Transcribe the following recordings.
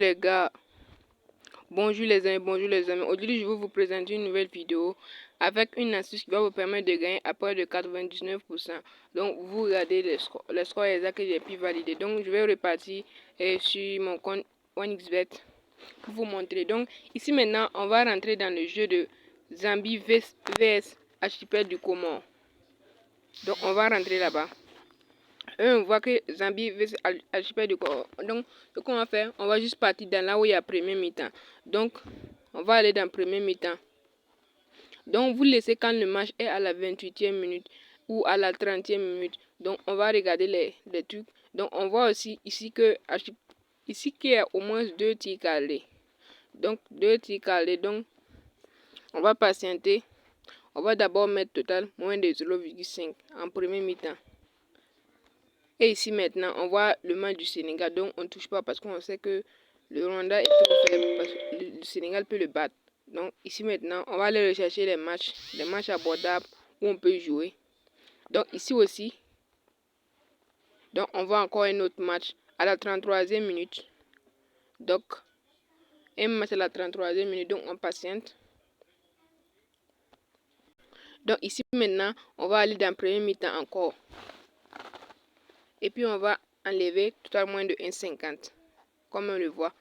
Les gars, bonjour les amis, Aujourd'hui, je vais vous présenter une nouvelle vidéo avec une astuce qui va vous permettre de gagner à près de 99%. Donc, vous regardez les scores exacts que j'ai pu valider. Donc, je vais repartir sur mon compte OneXBet pour vous montrer. Donc, ici maintenant, on va rentrer dans le jeu de Zambie vs Archipel du Comore. Donc, on va rentrer là-bas. On voit que Zambie veut archipel du corps. Donc, ce qu'on va faire, on va juste partir dans là où il y a premier mi-temps. Donc, on va aller dans premier mi-temps. Donc, vous laissez quand le match est à la 28e minute ou à la 30e minute. Donc, on va regarder les trucs. Donc, on voit aussi ici qu'il y a au moins 2 tirs calés. Donc, 2 tirs calés. Donc, on va patienter. On va d'abord mettre total moins de 0,5 en premier mi-temps. Et ici maintenant, on voit le match du Sénégal. Donc, on ne touche pas parce qu'on sait que le Rwanda est trop faible. Parce que le Sénégal peut le battre. Donc, ici maintenant, on va aller rechercher les matchs abordables où on peut jouer. Donc, ici aussi, donc on voit encore un autre match à la 33e minute. Donc, un match à la 33e minute. Donc, on patiente. Donc, ici maintenant, on va aller dans le premier mi-temps encore. Et puis, on va enlever totalement de 1,50. Comme on le voit.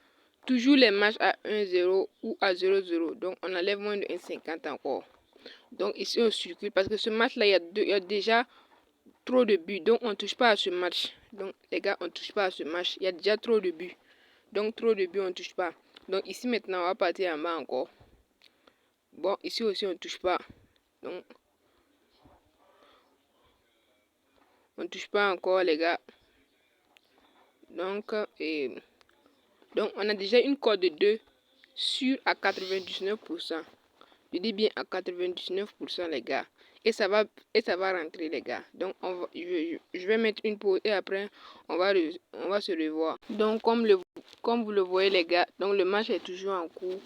Toujours les matchs à 1-0 ou à 0-0. Donc, on enlève moins de 1,50 encore. Donc, ici, on circule. Parce que ce match-là, il y a déjà trop de buts. Donc, on ne touche pas à ce match. Donc, les gars, on ne touche pas à ce match. Il y a déjà trop de buts. Donc, trop de buts, on ne touche pas. Donc, ici, maintenant, on va partir en bas encore. Bon, ici aussi, on ne touche pas. Donc, on ne touche pas encore, les gars. Donc, on a déjà une cote de 2 sur à 99%. Je dis bien à 99% les gars. Et ça va rentrer les gars. Donc je vais mettre une pause et après on va se revoir. Donc comme vous le voyez les gars, donc le match est toujours en cours.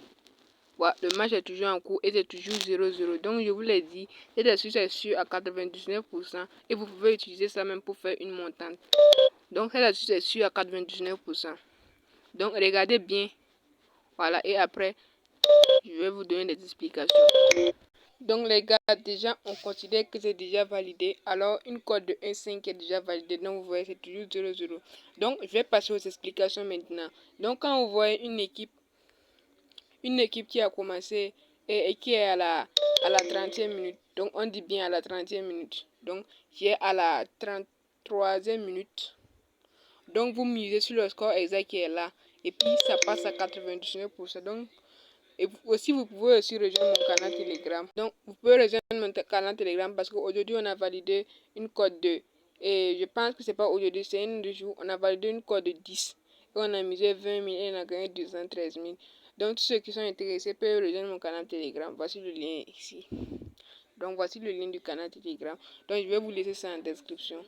Ouais, le match est toujours en cours et c'est toujours 0-0. Donc je vous l'ai dit, c'est sûr à 99% et vous pouvez utiliser ça même pour faire une montante. Donc c'est sûr à 99%. Donc regardez bien. Voilà, et après je vais vous donner des explications. Donc les gars, déjà on considère que c'est déjà validé. Alors une cote de 1,5 est déjà validée. Donc vous voyez c'est toujours 0,0. Donc je vais passer aux explications maintenant. Donc quand vous voyez une équipe qui a commencé et qui est à la 30e minute. Donc on dit bien à la 30e minute. Donc qui est à la 33e minute. Donc vous misez sur le score exact qui est là. Et puis ça passe à 99%. Donc et aussi, vous pouvez aussi rejoindre mon canal Telegram. Donc, vous pouvez rejoindre mon canal Telegram parce qu'aujourd'hui, on a validé une cote de... Et je pense que c'est pas aujourd'hui, c'est un de jours. On a validé une cote de 10. Et on a misé 20 000 et on a gagné 213 000. Donc, tous ceux qui sont intéressés peuvent rejoindre mon canal Telegram. Voici le lien ici. Donc, voici le lien du canal Telegram. Donc, je vais vous laisser ça en description.